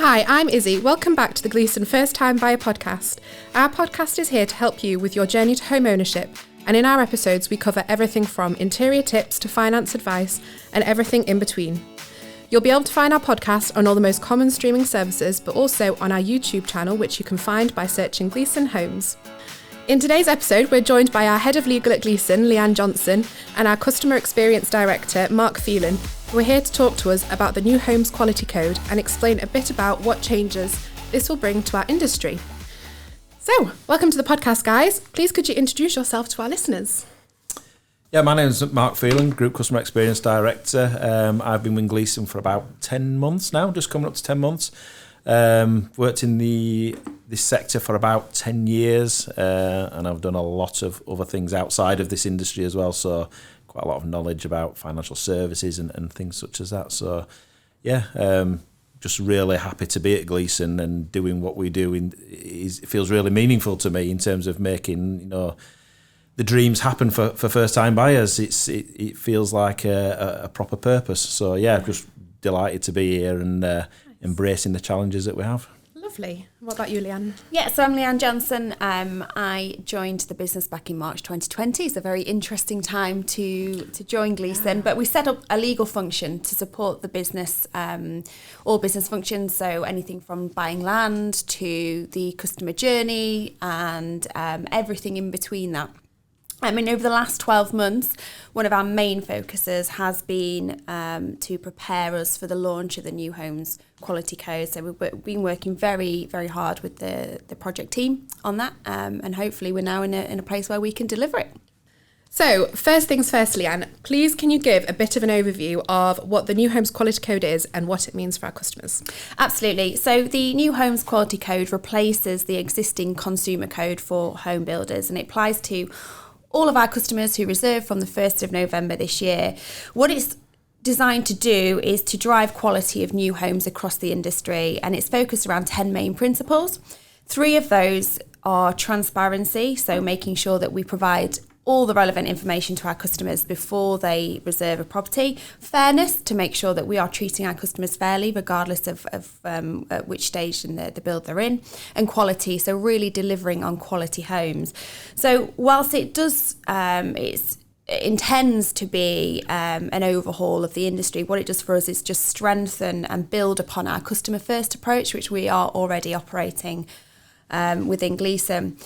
Hi, I'm Izzy. Welcome back to the Gleeson First Time Buyer podcast. Our podcast is here to help you with your journey to home ownership, and in our episodes we cover everything from interior tips to finance advice and everything in between. You'll be able to find our podcast on all the most common streaming services, but also on our YouTube channel, which you can find by searching Gleeson Homes. In today's episode, we're joined by our Head of Legal at Gleeson, Leanne Johnson, and our Customer Experience Director, Phelan, who are here to talk to us about the New Homes Quality Code and explain a bit about what changes this will bring to our industry. So, welcome to the podcast, guys. Please could you introduce yourself to our listeners? Yeah, my name is Phelan, Group Customer Experience Director. I've been with Gleeson for about 10 months now, just coming up to 10 months. Worked in this sector for about 10 years, and I've done a lot of other things outside of this industry as well, so quite a lot of knowledge about financial services and things such as that. So, yeah, just really happy to be at Gleeson and doing what we do. It feels really meaningful to me in terms of making, the dreams happen for first-time buyers. It feels like a proper purpose. So, yeah, just delighted to be here and embracing the challenges that we have. Lovely. What about you, Leanne? Yeah, so I'm Leanne Johnson. I joined the business back in March 2020. It's a very interesting time to join Gleeson, but we set up a legal function to support the business, all business functions, so anything from buying land to the customer journey and everything in between that. Over the last 12 months, one of our main focuses has been to prepare us for the launch of the New Homes Quality Code. So we've been working very, very hard with the project team on that, and hopefully we're now in a place where we can deliver it. So, first things first, Leanne, please can you give a bit of an overview of what the New Homes Quality Code is and what it means for our customers? Absolutely. So the New Homes Quality Code replaces the existing consumer code for home builders, and it applies to all of our customers who reserve from the 1st of November this year. What it's designed to do is to drive quality of new homes across the industry, and it's focused around 10 main principles. 3 of those are transparency, so making sure that we provide all the relevant information to our customers before they reserve a property. Fairness, to make sure that we are treating our customers fairly regardless of at which stage in the build they're in. And quality, so really delivering on quality homes. So whilst it does, it intends to be an overhaul of the industry, what it does for us is just strengthen and build upon our customer first approach, which we are already operating within Gleeson.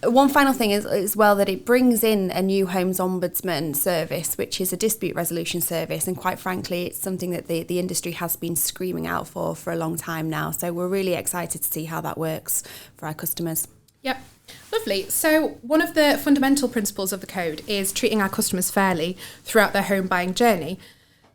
One final thing is as well that it brings in a New Homes Ombudsman service, which is a dispute resolution service, and quite frankly it's something that the industry has been screaming out for a long time now, so we're really excited to see how that works for our customers. Yep. Lovely. So one of the fundamental principles of the code is treating our customers fairly throughout their home buying journey.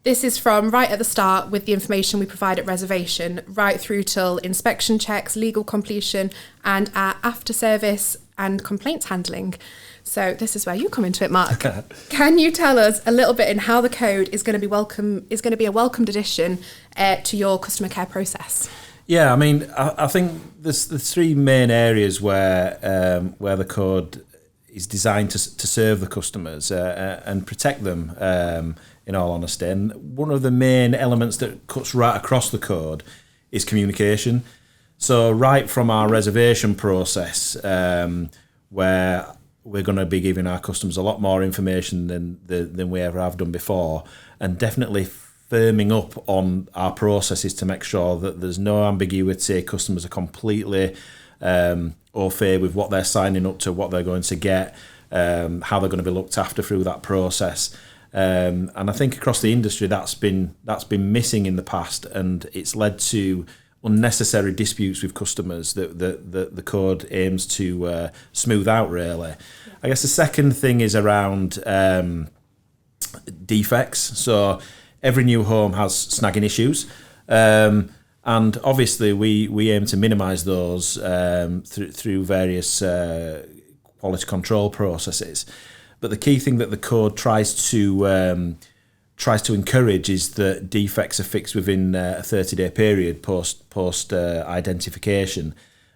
This is from right at the start with the information we provide at reservation, right through till inspection checks, legal completion, and our after service and complaints handling. So this is where you come into it, Mark. Can you tell us a little bit in how the code is going to be a welcomed addition to your customer care process? Yeah, I think there's the 3 main areas where the code is designed to serve the customers and protect them. In all honesty, and one of the main elements that cuts right across the code is communication. So right from our reservation process, where we're going to be giving our customers a lot more information than we ever have done before, and definitely firming up on our processes to make sure that there's no ambiguity, customers are completely au fait with what they're signing up to, what they're going to get, how they're going to be looked after through that process. And I think across the industry that's been missing in the past, and it's led to unnecessary disputes with customers that the code aims to smooth out, really. Yeah. I guess the second thing is around defects. So every new home has snagging issues, and obviously we aim to minimise those through various quality control processes. But the key thing that the code tries to encourage is that defects are fixed within a 30-day period post identification.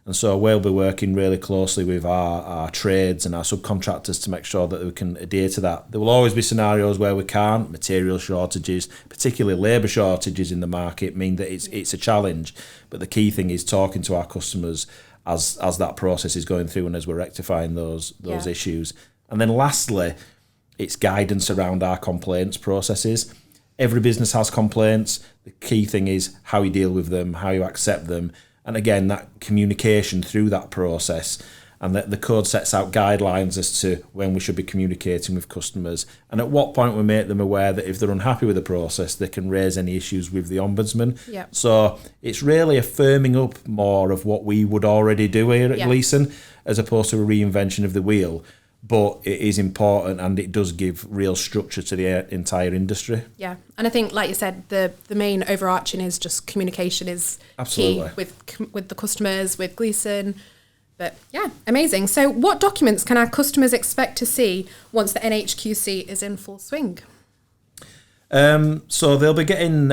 And so we'll be working really closely with our trades and our subcontractors to make sure that we can adhere to that. There will always be scenarios where we can't. Material shortages, particularly labour shortages in the market, mean that it's a challenge. But the key thing is talking to our customers as that process is going through and as we're rectifying those issues. And then lastly, it's guidance around our complaints processes. Every business has complaints. The key thing is how you deal with them, how you accept them. And again, that communication through that process, and that the code sets out guidelines as to when we should be communicating with customers and at what point we make them aware that if they're unhappy with the process, they can raise any issues with the Ombudsman. Yep. So it's really a firming up more of what we would already do here at Gleeson, as opposed to a reinvention of the wheel. But it is important, and it does give real structure to the entire industry. Yeah, and I think, like you said, the main overarching is just communication is Absolutely. key with the customers, with Gleeson. But yeah, amazing. So what documents can our customers expect to see once the NHQC is in full swing? So they'll be getting,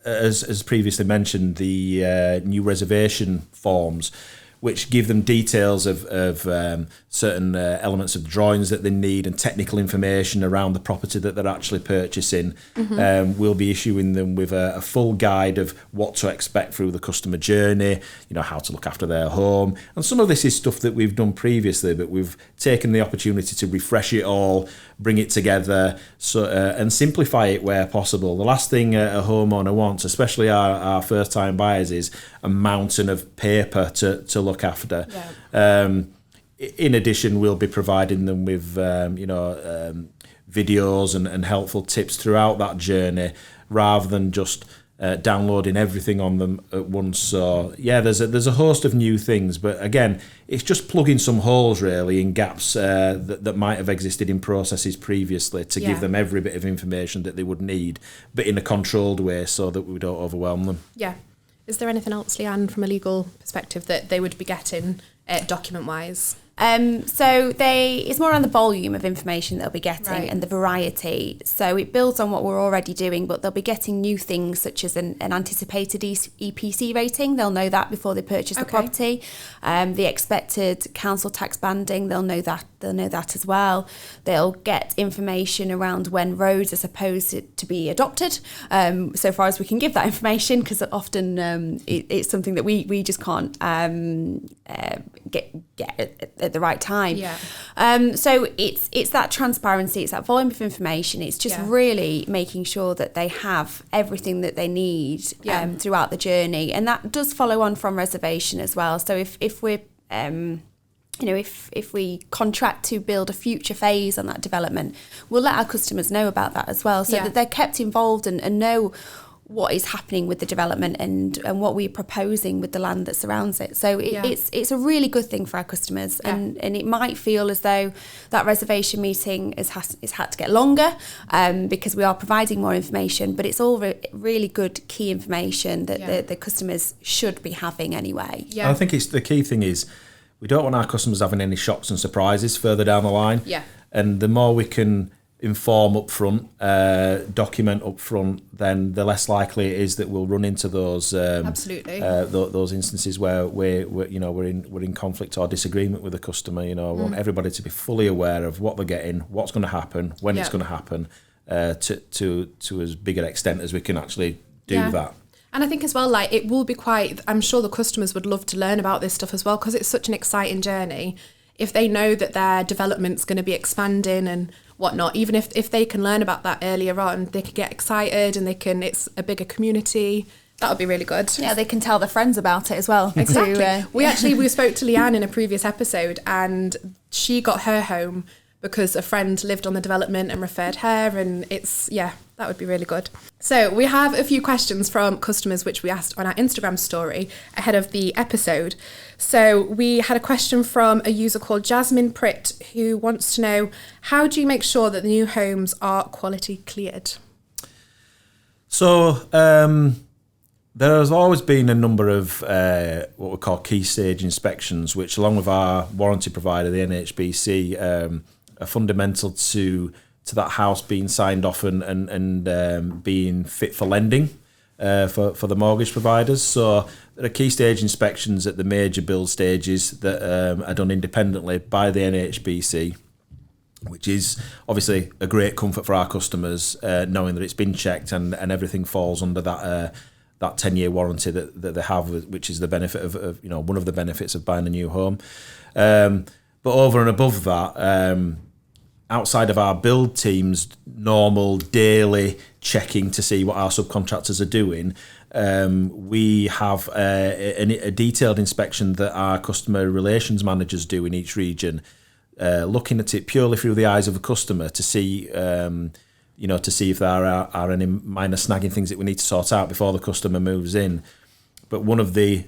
as previously mentioned, the new reservation forms, which give them details of certain elements of drawings that they need and technical information around the property that they're actually purchasing. We'll be issuing them with a full guide of what to expect through the customer journey, how to look after their home. And some of this is stuff that we've done previously, but we've taken the opportunity to refresh it all, bring it together, and simplify it where possible. The last thing a homeowner wants, especially our first-time buyers, is a mountain of paper to look after. Yeah. In addition, we'll be providing them with videos and helpful tips throughout that journey, rather than just downloading everything on them at once. So yeah, there's a host of new things, but again, it's just plugging some holes really in gaps that might have existed in processes previously to give them every bit of information that they would need, but in a controlled way so that we don't overwhelm them. Yeah. Is there anything else, Leanne, from a legal perspective that they would be getting document-wise? So it's more on the volume of information they'll be getting and the variety. So it builds on what we're already doing, but they'll be getting new things such as an anticipated EPC rating. They'll know that before they purchase the property. The expected council tax banding, they'll know that as well. They'll get information around when roads are supposed to be adopted, so far as we can give that information, because often it's something that we just can't get at the right time. Yeah. So it's that transparency, it's that volume of information. It's just really making sure that they have everything that they need throughout the journey, and that does follow on from reservation as well. So if we're if we contract to build a future phase on that development, we'll let our customers know about that as well, so that they're kept involved and know what is happening with the development and what we're proposing with the land that surrounds it. So it's a really good thing for our customers, and it might feel as though that reservation meeting has had to get longer because we are providing more information, but it's all really good key information that the customers should be having anyway. I think the key thing is we don't want our customers having any shocks and surprises further down the line. Yeah. And the more we can inform up front, document up front, then the less likely it is that we'll run into those absolutely those instances where we're in conflict or disagreement with the customer. I want everybody to be fully aware of what they're getting, what's going to happen, when it's going to happen, to as big an extent as we can actually do that. And I think as well, it will be I'm sure the customers would love to learn about this stuff as well, because it's such an exciting journey. If they know that their development's going to be expanding and whatnot, even if they can learn about that earlier on, they can get excited and it's a bigger community. That would be really good. Yeah, they can tell their friends about it as well. Exactly. We spoke to Leanne in a previous episode, and she got her home because a friend lived on the development and referred her, and that would be really good. So we have a few questions from customers which we asked on our Instagram story ahead of the episode. So we had a question from a user called Jasmine Pritt, who wants to know, how do you make sure that the new homes are quality cleared? So there has always been a number of what we call key stage inspections, which along with our warranty provider, the NHBC, are fundamental to that house being signed off and being fit for lending. for the mortgage providers. So there are key stage inspections at the major build stages that are done independently by the NHBC, which is obviously a great comfort for our customers, knowing that it's been checked and everything falls under that 10-year warranty that they have, which is the benefit of one of the benefits of buying a new home. But over and above that, outside of our build team's normal daily checking to see what our subcontractors are doing, we have a detailed inspection that our customer relations managers do in each region, looking at it purely through the eyes of a customer to see, to see if there are any minor snagging things that we need to sort out before the customer moves in. But one of the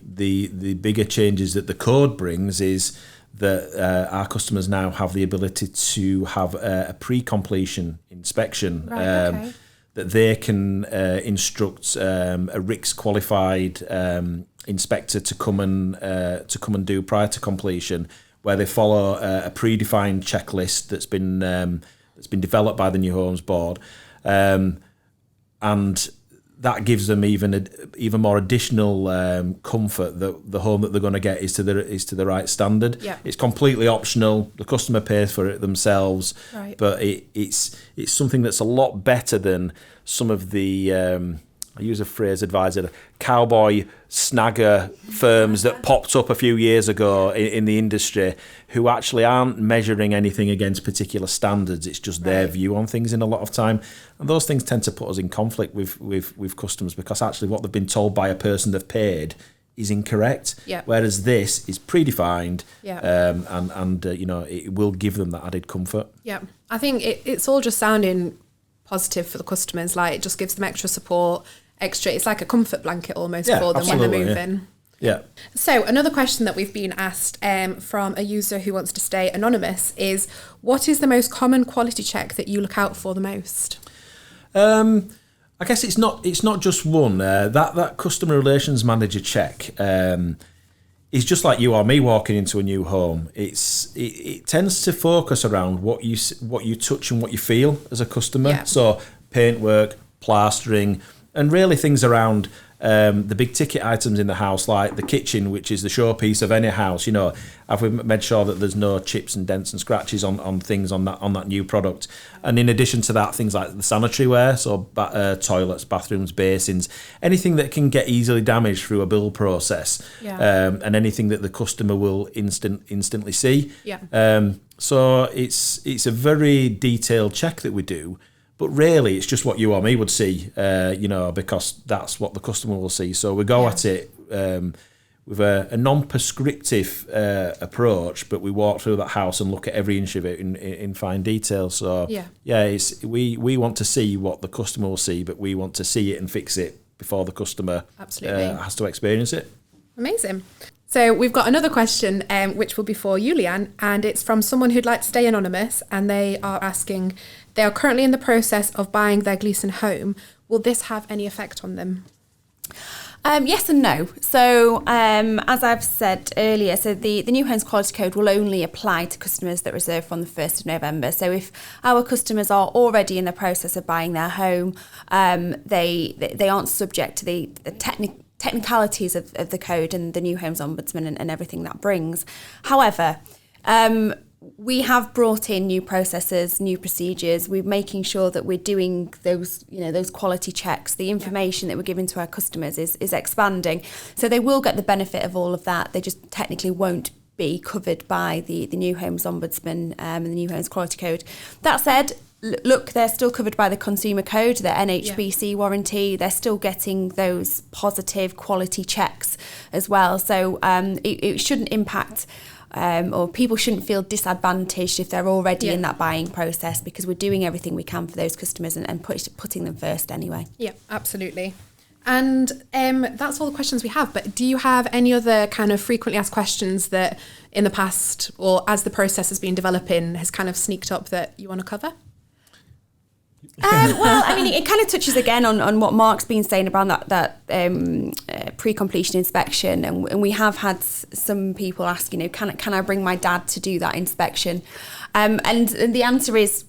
bigger changes that the code brings is that our customers now have the ability to have a pre-completion inspection. Okay. That they can instruct a RICS qualified inspector to come and do prior to completion, where they follow a predefined checklist that's been developed by the New Homes Board, and that gives them even more additional comfort that the home that they're going to get is to the right standard. Yeah. It's completely optional. The customer pays for it themselves, right. But it's something that's a lot better than some of the I use a phrase advisor, cowboy snagger firms that popped up a few years ago in the industry, who actually aren't measuring anything against particular standards. It's just their view on things in a lot of time. And those things tend to put us in conflict with customers, because actually what they've been told by a person they've paid is incorrect. Yeah. Whereas this is predefined, Yeah. and it will give them that added comfort. Yeah, I think it's all just sounding positive for the customers. Like, it just gives them extra support, it's like a comfort blanket almost for them when they're moving. Yeah. So another question that we've been asked from a user who wants to stay anonymous is, what is the most common quality check that you look out for the most? I guess it's not just one. That customer relations manager check is just like you or me walking into a new home. It tends to focus around what you touch and what you feel as a customer. Yeah. So paintwork, plastering, and really things around the big ticket items in the house, like the kitchen, which is the showpiece of any house. Have we made sure that there's no chips and dents and scratches on things on that new product? And in addition to that, things like the sanitary ware, so toilets, bathrooms, basins, anything that can get easily damaged through a build process, and anything that the customer will instantly see. Yeah. So it's a very detailed check that we do. But really, it's just what you or me would see, because that's what the customer will see. So we go at it with a non-prescriptive approach, but we walk through that house and look at every inch of it in fine detail. So we want to see what the customer will see, but we want to see it and fix it before the customer has to experience it. Amazing. So we've got another question, which will be for you, Leanne, and it's from someone who'd like to stay anonymous, and they are asking, they are currently in the process of buying their Gleeson home. Will this have any effect on them? Yes and no. So as I've said earlier, so the New Homes Quality Code will only apply to customers that reserve from the 1st of November. So if our customers are already in the process of buying their home, they aren't subject to the technicalities of the code and the New Homes Ombudsman and everything that brings. However, we have brought in new processes, new procedures. We're making sure that we're doing those quality checks. The information that we're giving to our customers is expanding. So they will get the benefit of all of that. They just technically won't be covered by the New Homes Ombudsman and the New Homes Quality Code. That said, look, they're still covered by the Consumer Code, the NHBC warranty. They're still getting those positive quality checks as well. So it shouldn't impact, or people shouldn't feel disadvantaged if they're already in that buying process, because we're doing everything we can for those customers and putting them first anyway. Yeah, absolutely. And that's all the questions we have. But do you have any other kind of frequently asked questions that in the past, or as the process has been developing, has kind of sneaked up that you want to cover? Well, I mean, it kind of touches again on what Mark's been saying about that pre-completion inspection, and we have had some people ask, can I bring my dad to do that inspection? And the answer is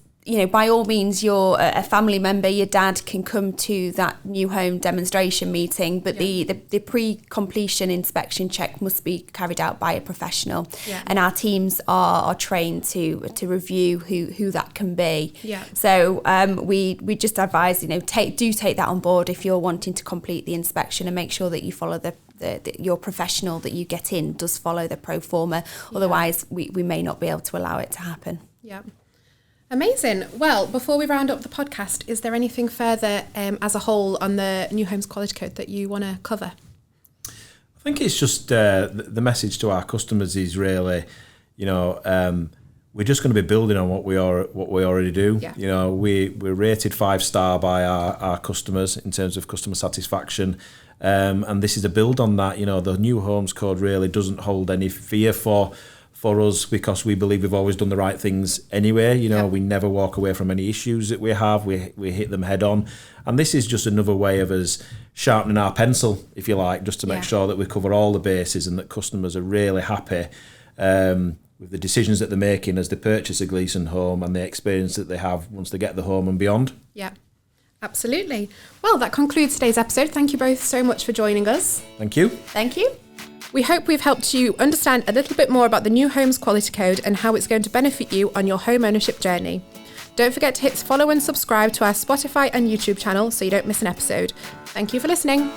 by all means, you're a family member, your dad can come to that new home demonstration meeting, but the pre-completion inspection check must be carried out by a professional. Yeah. And our teams are trained to review who that can be. Yeah. So we just advise, take that on board if you're wanting to complete the inspection, and make sure that you follow your professional that you get in does follow the pro forma. Otherwise, we may not be able to allow it to happen. Yeah. Amazing. Well, before we round up the podcast, is there anything further as a whole on the New Homes Quality Code that you want to cover? I think it's just the message to our customers is really, we're just going to be building on what we already do. Yeah. We're rated 5-star by our customers in terms of customer satisfaction. And this is a build on that. The New Homes Code really doesn't hold any fear for us, because we believe we've always done the right things anyway. We never walk away from any issues that we have. We hit them head on. And this is just another way of us sharpening our pencil, if you like, just to make sure that we cover all the bases and that customers are really happy with the decisions that they're making as they purchase a Gleeson home and the experience that they have once they get the home and beyond. Yeah, absolutely. Well, that concludes today's episode. Thank you both so much for joining us. Thank you. Thank you. We hope we've helped you understand a little bit more about the New Homes Quality Code and how it's going to benefit you on your home ownership journey. Don't forget to hit follow and subscribe to our Spotify and YouTube channel so you don't miss an episode. Thank you for listening.